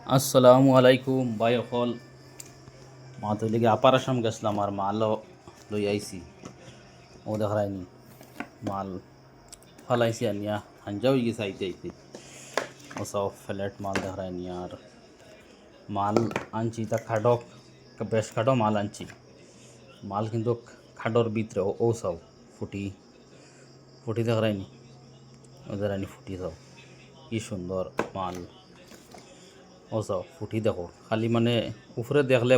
আসসালামু আলাইকুম ভাই অকল মা তো লিগে আপার আসাম গেছিলাম আর মালও লই আইছি ও দেখায়নি মাল ফালাইছি আনিয়া হাঞ্জা হয়ে গেছে আইতে আইতে ও সব ফ্ল্যাট মাল দেখায়নি আর মাল আনছি তা খাডো বেশ খাডো মাল আনছি মাল কিন্তু খাডোর ভিতরে ও সব ফুটি ফুটি দেখায়নি ওদের আনি ফুটি সব কি সুন্দর মাল ও যাও ফুটি দেখো খালি মানে উপরে দেখলে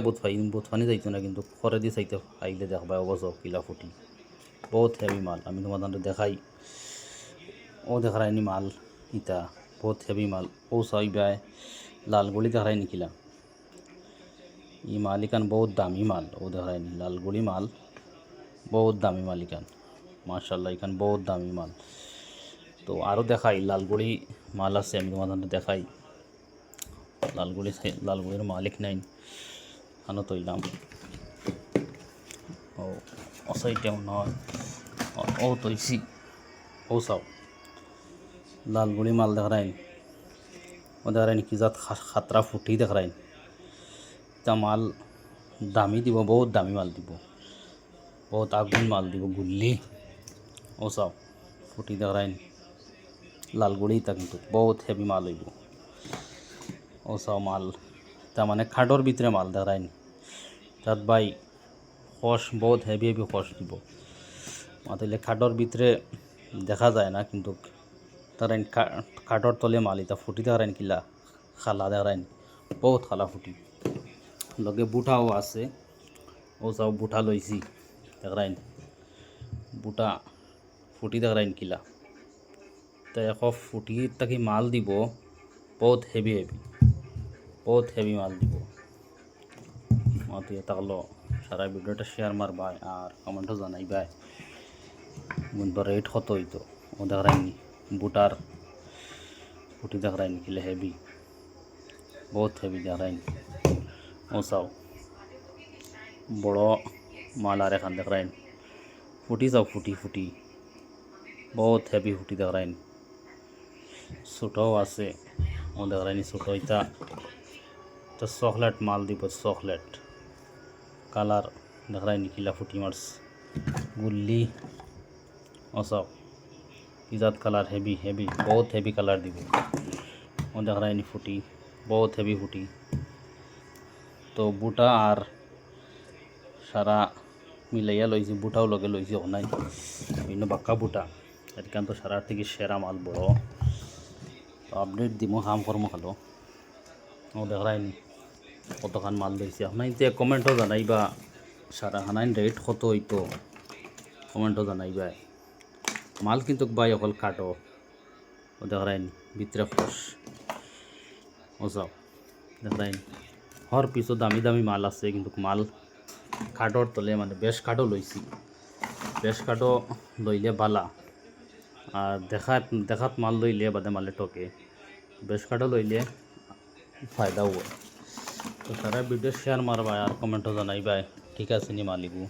বুথফানি যাইতো না কিন্তু পরে দিয়ে চাইতে আইলে দেখবা অবশ্য কিলা ফুটি বহুত হেভি মাল আমি তোমাদের দেখাই ও দেখায়নি মাল ইটা বহুত হেভি মাল ও চাইবাই লালগুড়ি দেখায় নিকিলা ই মাল ইকান বহুত দামি মাল ও দেখায়নি লালগুড়ি মাল বহুত দামি মাল ইকান মার্শাল্লাহ ইকান বহুত দামি মাল তো আরও দেখাই লালগুড়ি মাল আছে আমি তোমাদের দেখাই লালগুড়ির মালিক নাই খানো তৈলাম ও অসাইটাও নয় ও তৈছি ও চাও লালগুড়ি মাল দেখাইন ও দেখাইন কি জাত খাতরা ফুটি দেখাইন তা মাল দামি দিব বহুত দামি মাল দিব বহুত আগুন মাল দিব গুল্লি ও চাও ফুটি দেখাইন লালগুড়ি তা কিন্তু বহুত হেভি মাল হইব ও সব মাল তার মানে খাডোর ভিতরে মাল দেখায়নি তাত ভাই খস বহুত হেভি হেভি খস দিব মাতিলে খাডোর ভিতরে দেখা যায় না কিন্তু তার খাডোর তলে মাল ইতা ফুটি দেখায়নি কিলা খালা দেখায়নি বহুত খালা ফুটি লগে বুটাও আছে ও সব বুটা লইছি দেখায়নি বুটা ফুটি দেখায়নি কিলা তো এক ফুটি তাকে মাল দিব বহুত হেভি হেভি বহুত হেভি মাল দিব মাতিয়ে থাকলো সারা ভিডিওটা শেয়ার মারবাই আর কমেন্টও জানাইবাই কিন্তু রেট কত হইতো ও দেখায়নি বুটার ফুটি দেখায়নি কিলে হেভি বহুত হেভি দেখায়নি ও চাও বড় মাল আর এখান দেখায়নি ফুটি চাও ফুটি ফুটি বহুত হেভি ফুটি দেখায়নি ছোটও আছে ও দেখায়নি ছোট ইটা তো চকলেট মাল দিব চকলেট কালার দেখায় নিকিলা ফুটি মার্স গুল্লি ওসব ইজাত কালার হেভি হেভি বহুত হেভি কালার দিব ও দেখায় নি ফুটি বহুত হেভি ফুটি তো বুটা আর সারা মিলাইয়া লইছি বুটাও লগে লইছি নাই বিভিন্ন বাক্কা বুটা এখান তো সারার থেকে সেরা মাল বড় তো আপডেট দিব হাম কর্ম খালো ও দেখায় নি কতখান মাল লইছে আপনার এতিয়া কমেন্টও জানাইবা সারা খানাইন রেট কত হইতো কমেন্টও জানাইবা মাল কিন্তু ভাই অকল কাটো ও দেখাইন ভিতরে ফস ও সব দেখাইন হর পিছু দামি দামি মাল আছে কিন্তু মাল কাটোর তলে মানে বেশ কাটো লইছি বেশ কাটো লইলে বালা আর দেখাত মাল লইলে বাদে মালে টকে বেশ কাটো লইলে ফায়দা হয় তো সারা ভিডিও শেয়ার মারবা আর কমেন্টও জানাইবা ঠিক আছে নি মালিকু।